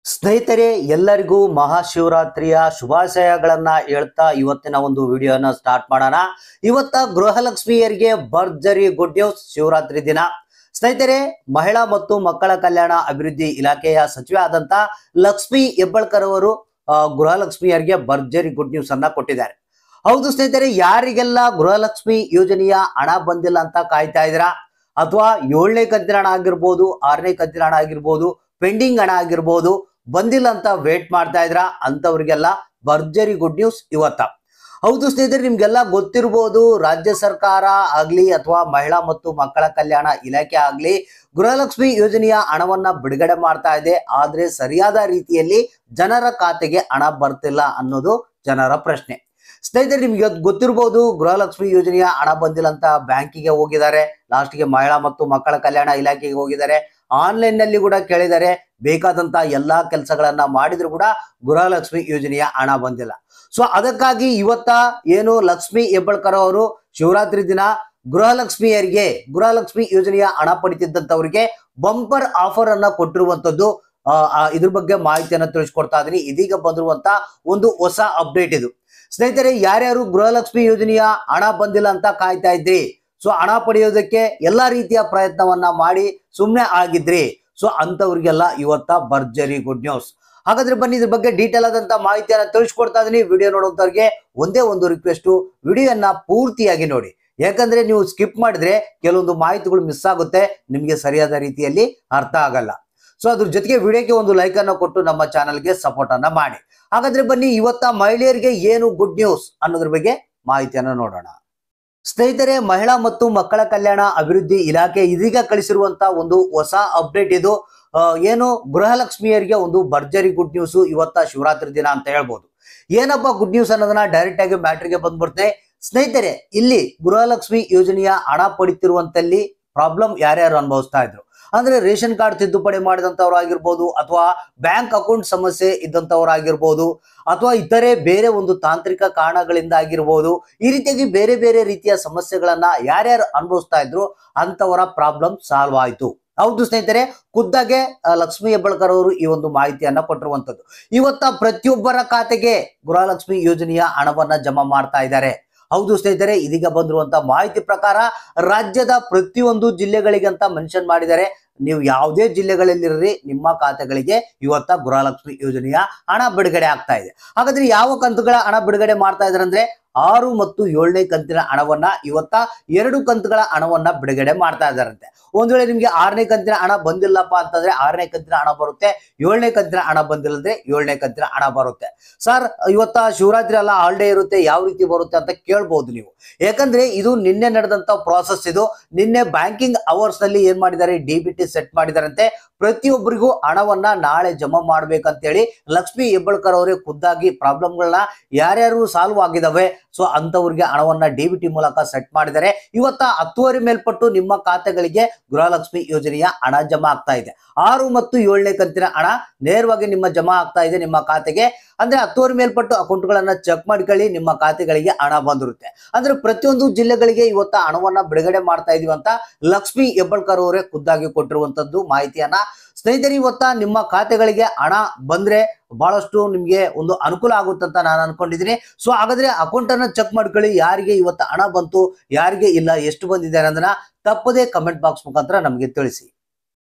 ಸ್ನೇಹಿತರೆ, ಎಲ್ಲರಿಗೂ ಮಹಾಶಿವರಾತ್ರಿಯ ಶುಭಾಶಯಗಳನ್ನ ಹೇಳ್ತಾ ಇವತ್ತಿನ ಒಂದು ವಿಡಿಯೋನ ಸ್ಟಾರ್ಟ್ ಮಾಡೋಣ. ಇವತ್ತ ಗೃಹಲಕ್ಷ್ಮಿಯರಿಗೆ ಭರ್ಜರಿ ಗುಡ್ ನ್ಯೂಸ್. ಶಿವರಾತ್ರಿ ದಿನ ಸ್ನೇಹಿತರೆ, ಮಹಿಳಾ ಮತ್ತು ಮಕ್ಕಳ ಕಲ್ಯಾಣ ಅಭಿವೃದ್ಧಿ ಇಲಾಖೆಯ ಸಚಿವೆ ಆದಂತ ಲಕ್ಷ್ಮಿ ಹೆಬ್ಬಾಳ್ಕರ್ ಅವರು ಗೃಹಲಕ್ಷ್ಮಿಯರಿಗೆ ಭರ್ಜರಿ ಗುಡ್ ನ್ಯೂಸ್ ಅನ್ನ ಕೊಟ್ಟಿದ್ದಾರೆ. ಹೌದು ಸ್ನೇಹಿತರೆ, ಯಾರಿಗೆಲ್ಲ ಗೃಹಲಕ್ಷ್ಮಿ ಯೋಜನೆಯ ಹಣ ಬಂದಿಲ್ಲ ಅಂತ ಕಾಯ್ತಾ ಇದ್ದೀರಾ, ಅಥವಾ 7ನೇ ಕಂತಿನ ಹಣ ಆಗಿರ್ಬೋದು, 6ನೇ ಕಂತಿನ ಹಣ ಆಗಿರ್ಬೋದು, ಪೆಂಡಿಂಗ್ ಹಣ ಆಗಿರ್ಬೋದು, ಬಂದಿಲ್ಲ ಅಂತ ವೇಟ್ ಮಾಡ್ತಾ ಇದ್ರ ಅಂತವ್ರಿಗೆಲ್ಲ ಭರ್ಜರಿ ಗುಡ್ ನ್ಯೂಸ್ ಇವತ್ತ. ಹೌದು ಸ್ನೇಹಿತರೆ, ನಿಮ್ಗೆಲ್ಲ ಗೊತ್ತಿರಬಹುದು, ರಾಜ್ಯ ಸರ್ಕಾರ ಆಗ್ಲಿ ಅಥವಾ ಮಹಿಳಾ ಮತ್ತು ಮಕ್ಕಳ ಕಲ್ಯಾಣ ಇಲಾಖೆ ಆಗ್ಲಿ ಗೃಹಲಕ್ಷ್ಮಿ ಯೋಜನೆಯ ಹಣವನ್ನ ಬಿಡುಗಡೆ ಮಾಡ್ತಾ ಇದೆ. ಆದ್ರೆ ಸರಿಯಾದ ರೀತಿಯಲ್ಲಿ ಜನರ ಖಾತೆಗೆ ಹಣ ಬರ್ತಿಲ್ಲ ಅನ್ನೋದು ಜನರ ಪ್ರಶ್ನೆ. ಸ್ನೇಹಿತರೆ, ನಿಮ್ಗೆ ಗೊತ್ತಿರಬಹುದು, ಗೃಹಲಕ್ಷ್ಮಿ ಯೋಜನೆಯ ಹಣ ಬಂದಿಲ್ಲ ಅಂತ ಬ್ಯಾಂಕಿಗೆ ಹೋಗಿದ್ದಾರೆ, ಲಾಸ್ಟ್ಗೆ ಮಹಿಳಾ ಮತ್ತು ಮಕ್ಕಳ ಕಲ್ಯಾಣ ಇಲಾಖೆಗೆ ಹೋಗಿದ್ದಾರೆ, ಆನ್ಲೈನ್ ನಲ್ಲಿ ಕೂಡ ಕೇಳಿದ್ದಾರೆ, ಬೇಕಾದಂತ ಎಲ್ಲಾ ಕೆಲಸಗಳನ್ನ ಮಾಡಿದ್ರು ಕೂಡ ಗೃಹಲಕ್ಷ್ಮಿ ಯೋಜನೆಯ ಹಣ ಬಂದಿಲ್ಲ. ಸೊ ಅದಕ್ಕಾಗಿ ಇವತ್ತ ಏನು ಲಕ್ಷ್ಮಿ ಹೆಬ್ಬಾಳ್ಕರ್ ಅವರು ಶಿವರಾತ್ರಿ ದಿನ ಗೃಹಲಕ್ಷ್ಮಿ ಯೋಜನೆಯ ಹಣ ಪಡಿತಿದ್ದಂತವರಿಗೆ ಬಂಪರ್ ಆಫರ್ ಅನ್ನ ಕೊಟ್ಟಿರುವಂತದ್ದು. ಇದ್ರ ಬಗ್ಗೆ ಮಾಹಿತಿಯನ್ನ ತಿಳಿಸ್ಕೊಡ್ತಾ ಇದೀನಿ. ಇದೀಗ ಬಂದಿರುವಂತ ಒಂದು ಹೊಸ ಅಪ್ಡೇಟ್ ಇದು. ಸ್ನೇಹಿತರೆ, ಯಾರ್ಯಾರು ಗೃಹಲಕ್ಷ್ಮಿ ಯೋಜನೆಯ ಹಣ ಬಂದಿಲ್ಲ ಅಂತ ಕಾಯ್ತಾ ಇದ್ರಿ, ಸೊ ಹಣ ಪಡೆಯೋದಕ್ಕೆ ಎಲ್ಲಾ ರೀತಿಯ ಪ್ರಯತ್ನವನ್ನ ಮಾಡಿ ಸುಮ್ಮನೆ ಆಗಿದ್ರಿ, ಸೊ ಅಂತವ್ರಿಗೆಲ್ಲ ಇವತ್ತ ಭರ್ಜರಿ ಗುಡ್ ನ್ಯೂಸ್. ಹಾಗಾದ್ರೆ ಬನ್ನಿ ಇದ್ರ ಬಗ್ಗೆ ಡೀಟೇಲ್ ಆದಂತ ಮಾಹಿತಿಯನ್ನ ತಿಳಿಸ್ಕೊಡ್ತಾ ಇದೀನಿ. ವಿಡಿಯೋ ನೋಡುವಂತವ್ರಿಗೆ ಒಂದೇ ಒಂದು ರಿಕ್ವೆಸ್ಟ್, ವಿಡಿಯೋನ ಪೂರ್ತಿಯಾಗಿ ನೋಡಿ. ಯಾಕಂದ್ರೆ ನೀವು ಸ್ಕಿಪ್ ಮಾಡಿದ್ರೆ ಕೆಲವೊಂದು ಮಾಹಿತಿಗಳು ಮಿಸ್ ಆಗುತ್ತೆ, ನಿಮ್ಗೆ ಸರಿಯಾದ ರೀತಿಯಲ್ಲಿ ಅರ್ಥ ಆಗಲ್ಲ. ಸೊ ಅದ್ರ ಜೊತೆಗೆ ವಿಡಿಯೋಗೆ ಒಂದು ಲೈಕ್ ಅನ್ನ ಕೊಟ್ಟು ನಮ್ಮ ಚಾನಲ್ಗೆ ಸಪೋರ್ಟ್ ಅನ್ನ ಮಾಡಿ. ಹಾಗಾದ್ರೆ ಬನ್ನಿ ಇವತ್ತ ಮಹಿಳೆಯರಿಗೆ ಏನು ಗುಡ್ ನ್ಯೂಸ್ ಅನ್ನೋದ್ರ ಬಗ್ಗೆ ಮಾಹಿತಿಯನ್ನ ನೋಡೋಣ. ಸ್ನೇಹಿತರೆ, ಮಹಿಳಾ ಮತ್ತು ಮಕ್ಕಳ ಕಲ್ಯಾಣ ಅಭಿವೃದ್ಧಿ ಇಲಾಖೆ ಇದೀಗ ಕಳಿಸಿರುವಂತ ಒಂದು ಹೊಸ ಅಪ್ಡೇಟ್ ಇದು. ಏನು ಗೃಹಲಕ್ಷ್ಮಿಯರಿಗೆ ಒಂದು ಭರ್ಜರಿ ಗುಡ್ ನ್ಯೂಸ್ ಇವತ್ತ ಶಿವರಾತ್ರಿ ದಿನ ಅಂತ ಹೇಳ್ಬೋದು. ಏನಪ್ಪಾ ಗುಡ್ ನ್ಯೂಸ್ ಅನ್ನೋದನ್ನ ಡೈರೆಕ್ಟ್ ಆಗಿ ಮ್ಯಾಟ್ರಿಗೆ ಬಂದ್ಬಿಡ್ತೆ. ಸ್ನೇಹಿತರೆ, ಇಲ್ಲಿ ಗೃಹಲಕ್ಷ್ಮಿ ಯೋಜನೆಯ ಹಣ ಪಡಿತಿರುವಂತಲ್ಲಿ ಪ್ರಾಬ್ಲಮ್ ಯಾರ್ಯಾರು ಅನುಭವಿಸ್ತಾ ಇದ್ರು ಅಂದ್ರೆ ರೇಷನ್ ಕಾರ್ಡ್ ತಿದ್ದುಪಡಿ ಮಾಡಿದಂತವ್ರು ಆಗಿರ್ಬೋದು, ಅಥವಾ ಬ್ಯಾಂಕ್ ಅಕೌಂಟ್ ಸಮಸ್ಯೆ ಇದ್ದಂತವ್ರಾಗಿರ್ಬೋದು, ಅಥವಾ ಇತರೆ ಬೇರೆ ಒಂದು ತಾಂತ್ರಿಕ ಕಾರಣಗಳಿಂದ ಆಗಿರ್ಬೋದು, ಈ ರೀತಿಯಾಗಿ ಬೇರೆ ಬೇರೆ ರೀತಿಯ ಸಮಸ್ಯೆಗಳನ್ನ ಯಾರ್ಯಾರು ಅನುಭವಿಸ್ತಾ ಇದ್ರು ಅಂತವರ ಪ್ರಾಬ್ಲಮ್ ಸಾಲ್ವ್ ಆಯ್ತು. ಹೌದು ಸ್ನೇಹಿತರೆ, ಖುದ್ದಾಗೆ ಲಕ್ಷ್ಮಿ ಹೆಬ್ಬಾಳ್ಕರ್ ಅವರು ಈ ಒಂದು ಮಾಹಿತಿಯನ್ನ ಕೊಟ್ಟಿರುವಂತದ್ದು. ಇವತ್ತ ಪ್ರತಿಯೊಬ್ಬರ ಖಾತೆಗೆ ಗೃಹಲಕ್ಷ್ಮಿ ಯೋಜನೆಯ ಹಣವನ್ನ ಜಮಾ ಮಾಡ್ತಾ ಇದ್ದಾರೆ. ಹೌದು ಸ್ನೇಹಿತರೆ, ಇದೀಗ ಬಂದಿರುವಂತ ಮಾಹಿತಿ ಪ್ರಕಾರ ರಾಜ್ಯದ ಪ್ರತಿಯೊಂದು ಜಿಲ್ಲೆಗಳಿಗೆ ಅಂತ ಮೆನ್ಷನ್ ಮಾಡಿದ್ದಾರೆ. ನೀವು ಯಾವುದೇ ಜಿಲ್ಲೆಗಳಲ್ಲಿರ್ರಿ, ನಿಮ್ಮ ಖಾತೆಗಳಿಗೆ ಇವತ್ತ ಗೃಹಲಕ್ಷ್ಮಿ ಯೋಜನೆಯ ಹಣ ಬಿಡುಗಡೆ ಆಗ್ತಾ ಇದೆ. ಹಾಗಾದ್ರೆ ಯಾವ ಕಂತುಗಳ ಹಣ ಬಿಡುಗಡೆ ಮಾಡ್ತಾ ಇದಾರೆ ಅಂದ್ರೆ 6 ಮತ್ತು 7ನೇ ಕಂತಿನ ಹಣವನ್ನ ಇವತ್ತ 2 ಕಂತುಗಳ ಹಣವನ್ನ ಬಿಡುಗಡೆ ಮಾಡ್ತಾ ಇದ್ದಾರಂತೆ. ಒಂದ್ ವೇಳೆ ನಿಮ್ಗೆ 6ನೇ ಕಂತಿನ ಹಣ ಬಂದಿಲ್ಲಪ್ಪ ಅಂತಂದ್ರೆ 6ನೇ ಕಂತಿನ ಹಣ ಬರುತ್ತೆ, 7ನೇ ಕಂತಿನ ಹಣ ಬಂದಿಲ್ಲದ್ರೆ 7ನೇ ಕಂತಿನ ಹಣ ಬರುತ್ತೆ. ಸರ್, ಇವತ್ತ ಶಿವರಾತ್ರಿ ಅಲ್ಲ, ಹಾಲಿಡೇ ಇರುತ್ತೆ, ಯಾವ ರೀತಿ ಬರುತ್ತೆ ಅಂತ ಕೇಳ್ಬಹುದು ನೀವು. ಯಾಕಂದ್ರೆ ಇದು ನಿನ್ನೆ ನಡೆದಂತ ಪ್ರಾಸೆಸ್. ಇದು ನಿನ್ನೆ ಬ್ಯಾಂಕಿಂಗ್ ಅವರ್ಸ್ ನಲ್ಲಿ ಏನ್ ಮಾಡಿದ್ದಾರೆ, DBT ಸೆಟ್ ಮಾಡಿದಾರಂತೆ. ಪ್ರತಿಯೊಬ್ಬರಿಗೂ ಹಣವನ್ನ ನಾಳೆ ಜಮಾ ಮಾಡ್ಬೇಕಂತೇಳಿ ಲಕ್ಷ್ಮಿ ಹೆಬ್ಬಾಳ್ಕರ್ ಅವರೇ ಖುದ್ದಾಗಿ ಪ್ರಾಬ್ಲಮ್ಗಳನ್ನ ಯಾರ್ಯಾರು ಸಾಲ್ವ್ ಆಗಿದಾವೆ, ಸೊ ಅಂತವ್ರಿಗೆ ಹಣವನ್ನ DBT ಮೂಲಕ ಸೆಟ್ ಮಾಡಿದ್ದಾರೆ. ಇವತ್ತ 10 ಮೇಲ್ಪಟ್ಟು ನಿಮ್ಮ ಖಾತೆಗಳಿಗೆ ಗೃಹಲಕ್ಷ್ಮಿ ಯೋಜನೆಯ ಹಣ ಜಮಾ ಆಗ್ತಾ ಇದೆ. 6 ಮತ್ತು 7ನೇ ಕಂತಿನ ಹಣ ನೇರವಾಗಿ ನಿಮ್ಮ ಜಮಾ ಆಗ್ತಾ ಇದೆ ನಿಮ್ಮ ಖಾತೆಗೆ. ಅಂದ್ರೆ 10 ಮೇಲ್ಪಟ್ಟು ಅಕೌಂಟ್ಗಳನ್ನ ಚೆಕ್ ಮಾಡ್ಕೊಳ್ಳಿ, ನಿಮ್ಮ ಖಾತೆಗಳಿಗೆ ಹಣ ಬಂದಿರುತ್ತೆ. ಅಂದ್ರೆ ಪ್ರತಿಯೊಂದು ಜಿಲ್ಲೆಗಳಿಗೆ ಇವತ್ತ ಹಣವನ್ನ ಬಿಡುಗಡೆ ಮಾಡ್ತಾ ಇದೀವಿ ಅಂತ ಲಕ್ಷ್ಮಿ ಹೆಬ್ಬಾಳ್ಕರ್ ಅವರೇ ಖುದ್ದಾಗಿ ಕೊಟ್ಟಿರುವಂತದ್ದು ಮಾಹಿತಿಯನ್ನ. ಸ್ನೇಹಿತರೆ, ಇವತ್ತ ನಿಮ್ಮ ಖಾತೆಗಳಿಗೆ ಹಣ ಬಂದ್ರೆ ಬಹಳಷ್ಟು ನಿಮ್ಗೆ ಒಂದು ಅನುಕೂಲ ಆಗುತ್ತೆ ಅಂತ ನಾನು ಅನ್ಕೊಂಡಿದ್ದೀನಿ. ಸೊ ಹಾಗಾದ್ರೆ ಅಕೌಂಟ್ ಅನ್ನ ಚೆಕ್ ಮಾಡ್ಕೊಳ್ಳಿ, ಯಾರಿಗೆ ಇವತ್ತ ಹಣ ಬಂತು, ಯಾರಿಗೆ ಇಲ್ಲ, ಎಷ್ಟು ಬಂದಿದೆ ಅನ್ನೋದನ್ನ ತಪ್ಪದೇ ಕಮೆಂಟ್ ಬಾಕ್ಸ್ ಮುಖಾಂತರ ನಮಗೆ ತಿಳಿಸಿ.